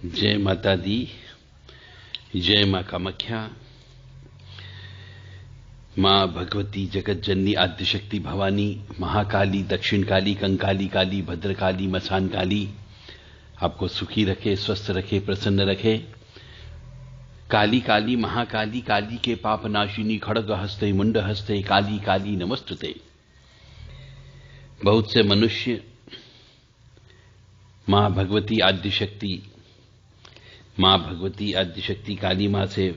जय माता दी, जय मां कामाख्या। मां भगवती जगत जननी आद्यशक्ति भवानी महाकाली, दक्षिण काली, कंकाली काली, भद्रकाली, मसान काली आपको सुखी रखे, स्वस्थ रखे, प्रसन्न रखे। काली काली महाकाली, काली के पाप नाशिनी, खड़ग हस्ते मुंड हस्ते, काली काली नमस्तुते। बहुत से मनुष्य मां भगवती आद्यशक्ति काली मां से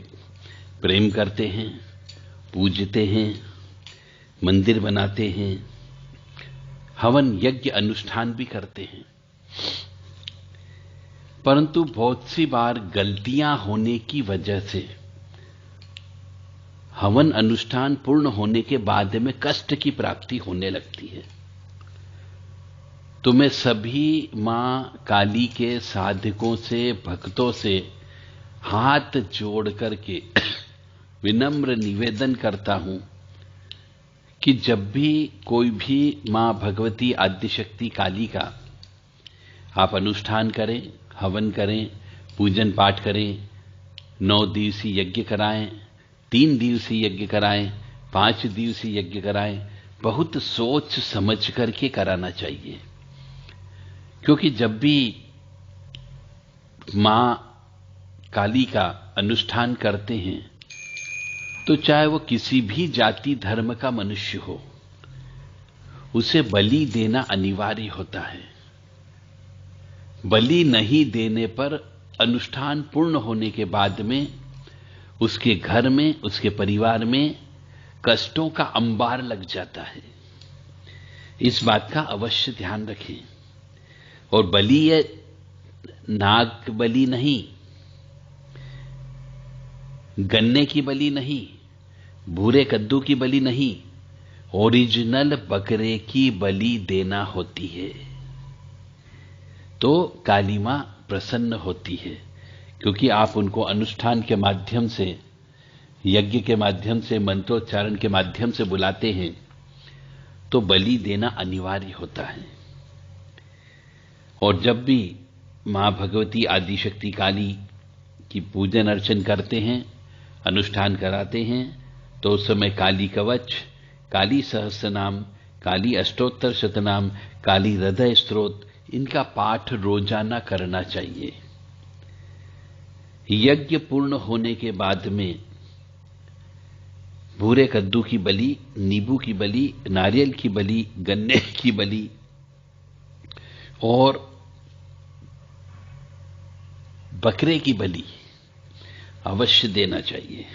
प्रेम करते हैं, पूजते हैं, मंदिर बनाते हैं, हवन यज्ञ अनुष्ठान भी करते हैं। परंतु बहुत सी बार गलतियां होने की वजह से हवन अनुष्ठान पूर्ण होने के बाद में कष्ट की प्राप्ति होने लगती है। तो मैं सभी मां काली के साधकों से, भक्तों से हाथ जोड़ करके विनम्र निवेदन करता हूं कि जब भी कोई भी मां भगवती आद्यशक्ति काली का आप अनुष्ठान करें, हवन करें, पूजन पाठ करें, 9 दिवसीय यज्ञ कराएं, 3 दिवसीय यज्ञ कराएं, 5 दिवसीय यज्ञ कराएं, बहुत सोच समझ करके कराना चाहिए। क्योंकि जब भी मां काली का अनुष्ठान करते हैं तो चाहे वो किसी भी जाति धर्म का मनुष्य हो, उसे बलि देना अनिवार्य होता है। बलि नहीं देने पर अनुष्ठान पूर्ण होने के बाद में उसके घर में, उसके परिवार में कष्टों का अंबार लग जाता है। इस बात का अवश्य ध्यान रखें। और बलि है नाग बलि नहीं, गन्ने की बलि नहीं, भूरे कद्दू की बलि नहीं, ओरिजिनल बकरे की बलि देना होती है। तो काली मां प्रसन्न होती है, क्योंकि आप उनको अनुष्ठान के माध्यम से, यज्ञ के माध्यम से, मंत्रोच्चारण के माध्यम से बुलाते हैं, तो बलि देना अनिवार्य होता है। और जब भी मां भगवती आदिशक्ति काली की पूजन अर्चन करते हैं, अनुष्ठान कराते हैं, तो उस समय काली कवच, काली सहस्रनाम, काली अष्टोत्तर शतनाम, काली हृदय स्तोत्र, इनका पाठ रोजाना करना चाहिए। यज्ञ पूर्ण होने के बाद में भूरे कद्दू की बलि, नींबू की बलि, नारियल की बलि, गन्ने की बलि और बकरे की बलि अवश्य देना चाहिए।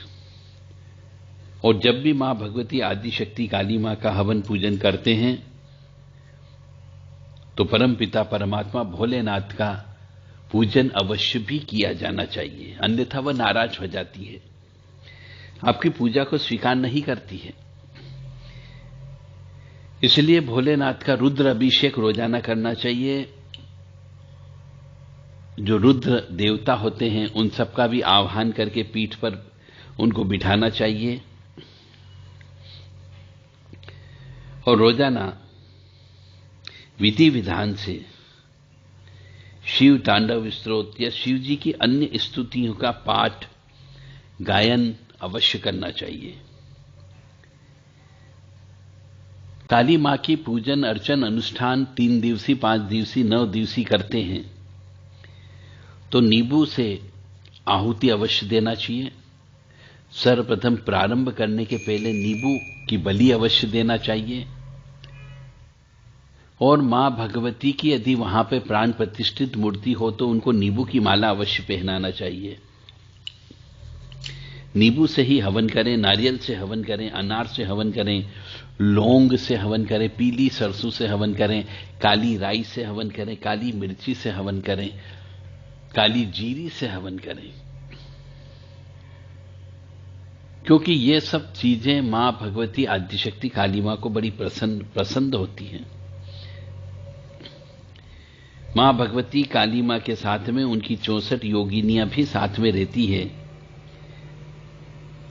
और जब भी मां भगवती आदिशक्ति काली मां का हवन पूजन करते हैं तो परम पिता परमात्मा भोलेनाथ का पूजन अवश्य भी किया जाना चाहिए, अन्यथा वह नाराज हो जाती है, आपकी पूजा को स्वीकार नहीं करती है। इसलिए भोलेनाथ का रुद्र अभिषेक रोजाना करना चाहिए। जो रुद्र देवता होते हैं उन सबका भी आह्वान करके पीठ पर उनको बिठाना चाहिए। और रोजाना विधि विधान से शिव तांडव स्तोत्र या शिव जी की अन्य स्तुतियों का पाठ, गायन अवश्य करना चाहिए। काली मां की पूजन अर्चन अनुष्ठान 3 दिवसीय, 5 दिवसीय, 9 दिवसीय करते हैं तो नींबू से आहुति अवश्य देना चाहिए। सर्वप्रथम प्रारंभ करने के पहले नींबू की बलि अवश्य देना चाहिए। और मां भगवती की यदि वहां पे प्राण प्रतिष्ठित मूर्ति हो तो उनको नींबू की माला अवश्य पहनाना चाहिए। नींबू से ही हवन करें, नारियल से हवन करें, अनार से हवन करें, लौंग से हवन करें, पीली सरसों से हवन करें, काली राई से हवन करें, काली मिर्ची से हवन करें, काली जीरी से हवन करें। क्योंकि ये सब चीजें मां भगवती आदिशक्ति काली मां को बड़ी प्रसन्न होती हैं। मां भगवती काली मां के साथ में उनकी 64 योगिनियां भी साथ में रहती है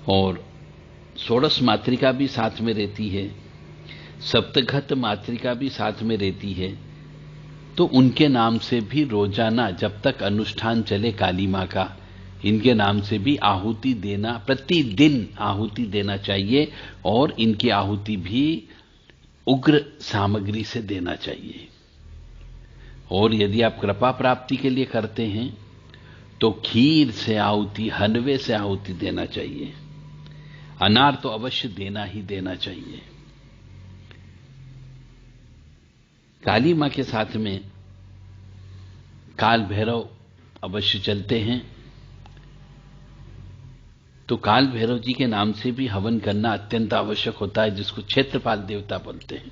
और षोडश मातृका भी साथ में रहती है, सप्तघत मातृका भी साथ में रहती है। तो उनके नाम से भी रोजाना जब तक अनुष्ठान चले काली मां का, इनके नाम से भी आहुति देना, प्रतिदिन आहुति देना चाहिए। और इनकी आहुति भी उग्र सामग्री से देना चाहिए। और यदि आप कृपा प्राप्ति के लिए करते हैं तो खीर से आहुति, हलवे से आहुति देना चाहिए। अनार तो अवश्य देना ही देना चाहिए। काली मां के साथ में काल भैरव अवश्य चलते हैं, तो काल भैरव जी के नाम से भी हवन करना अत्यंत आवश्यक होता है, जिसको क्षेत्रपाल देवता बोलते हैं।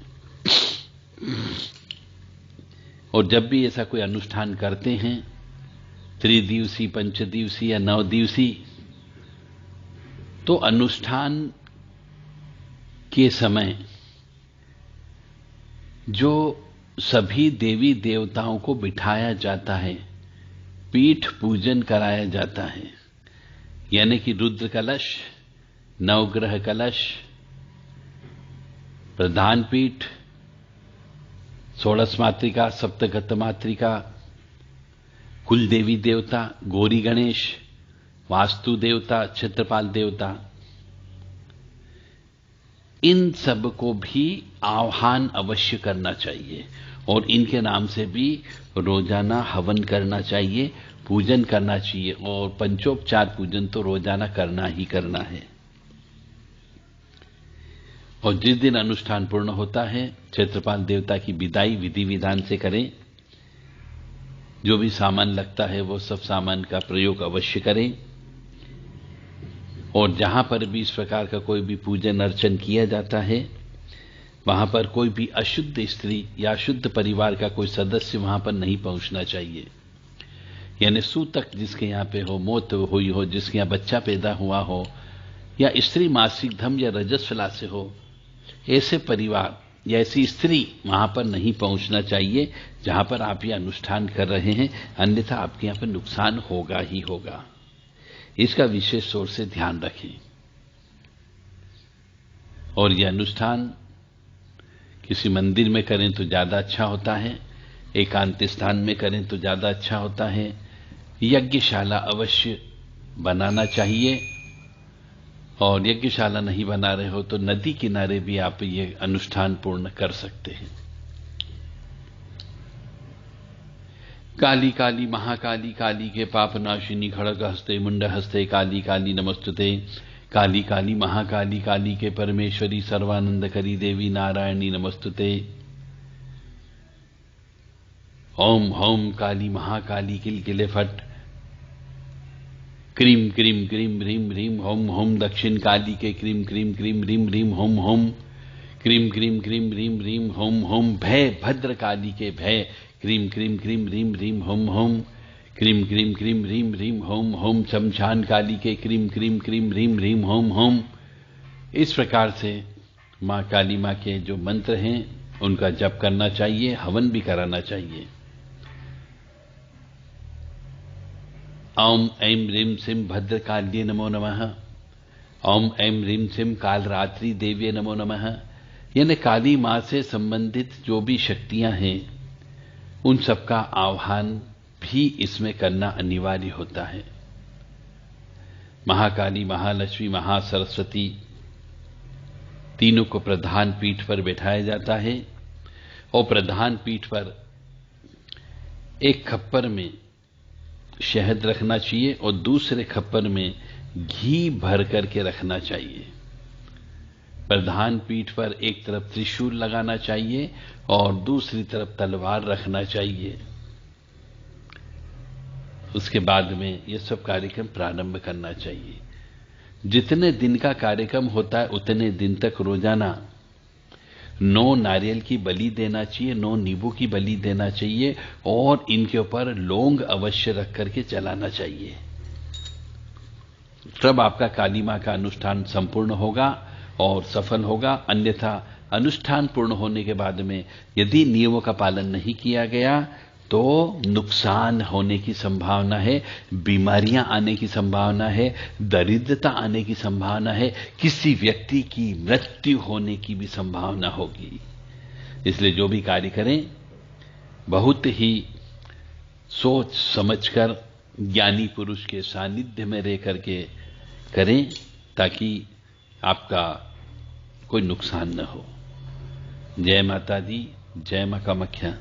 और जब भी ऐसा कोई अनुष्ठान करते हैं, त्रिदिवसीय, पंचदिवसीय या 9 दिवसीय, तो अनुष्ठान के समय जो सभी देवी देवताओं को बिठाया जाता है, पीठ पूजन कराया जाता है, यानी कि रुद्र कलश, नवग्रह कलश, प्रधान पीठ, 16 मातृका, सप्तगत मातृका, कुल देवी देवता, गौरी गणेश, वास्तु देवता, क्षेत्रपाल देवता, इन सब को भी आह्वान अवश्य करना चाहिए। और इनके नाम से भी रोजाना हवन करना चाहिए, पूजन करना चाहिए। और पंचोपचार पूजन तो रोजाना करना ही करना है। और जिस दिन अनुष्ठान पूर्ण होता है, क्षेत्रपाल देवता की विदाई विधि विधान से करें। जो भी सामान लगता है वो सब सामान का प्रयोग अवश्य करें। और जहां पर भी इस प्रकार का कोई भी पूजन अर्चन किया जाता है, वहां पर कोई भी अशुद्ध स्त्री या अशुद्ध परिवार का कोई सदस्य वहां पर नहीं पहुंचना चाहिए। यानी सूतक जिसके यहां पे हो, मौत हुई हो, जिसके यहां बच्चा पैदा हुआ हो, या स्त्री मासिक धर्म या रजस्वला से हो, ऐसे परिवार या ऐसी स्त्री वहां पर नहीं पहुंचना चाहिए जहां पर आप ये अनुष्ठान कर रहे हैं, अन्यथा आपके यहां पर नुकसान होगा ही होगा। इसका विशेष तौर से ध्यान रखें। और यह अनुष्ठान किसी मंदिर में करें तो ज्यादा अच्छा होता है, एकांत स्थान में करें तो ज्यादा अच्छा होता है। यज्ञशाला अवश्य बनाना चाहिए। और यज्ञशाला नहीं बना रहे हो तो नदी किनारे भी आप ये अनुष्ठान पूर्ण कर सकते हैं। काली काली महाकाली, काली के पाप नाशिनी, खड़ग हस्ते मुंड हस्ते, काली काली नमस्तुते। काली काली महाकाली, काली के परमेश्वरी, सर्वानंद करी देवी, नारायणी नमस्तुते। ओम होम काली महाकाली किलकिले फट, क्रीम क्रीम क्रीम ह्रीम ह्रीम होम होम। दक्षिण काली के क्रीम क्रीम क्रीम ह्रीम ह्रीम होम होम, क्रीम क्रीम क्रीम ह्रीम ह्रीम होम होम। भय भद्र काली के भय, क्रीम क्रीम क्रीम ह्रीम ह्रीम होम होम, क्रीम क्रीम क्रीम ह्रीम ह्रीम होम होम। शमशान काली के क्रीम क्रीम क्रीम ह्रीम ह्रीम होम होम। इस प्रकार से मां काली मां के जो मंत्र हैं उनका जप करना चाहिए, हवन भी कराना चाहिए। ओम ऐं ह्रीं सिं भद्रकाल्ये नमो नमः। ओम ऐं ह्रीं सिं कालरात्रि देव्ये नमो नमः। यानी काली मां से संबंधित जो भी शक्तियां हैं उन सबका आह्वान भी इसमें करना अनिवार्य होता है। महाकाली, महालक्ष्मी, महासरस्वती तीनों को प्रधान पीठ पर बैठाया जाता है। और प्रधान पीठ पर एक खप्पर में शहद रखना चाहिए और दूसरे खप्पर में घी भर करके रखना चाहिए। प्रधान पीठ पर एक तरफ त्रिशूल लगाना चाहिए और दूसरी तरफ तलवार रखना चाहिए। उसके बाद में यह सब कार्यक्रम प्रारंभ करना चाहिए। जितने दिन का कार्यक्रम होता है उतने दिन तक रोजाना 9 नारियल की बलि देना चाहिए, 9 नींबू की बलि देना चाहिए और इनके ऊपर लौंग अवश्य रख करके चलाना चाहिए। तब आपका काली मां का अनुष्ठान संपूर्ण होगा और सफल होगा। अन्यथा अनुष्ठान पूर्ण होने के बाद में यदि नियमों का पालन नहीं किया गया तो नुकसान होने की संभावना है, बीमारियां आने की संभावना है, दरिद्रता आने की संभावना है, किसी व्यक्ति की मृत्यु होने की भी संभावना होगी। इसलिए जो भी कार्य करें बहुत ही सोच समझकर ज्ञानी पुरुष के सानिध्य में रह करके करें, ताकि आपका कोई नुकसान न हो। जय माता दी, जय मां कामाख्या।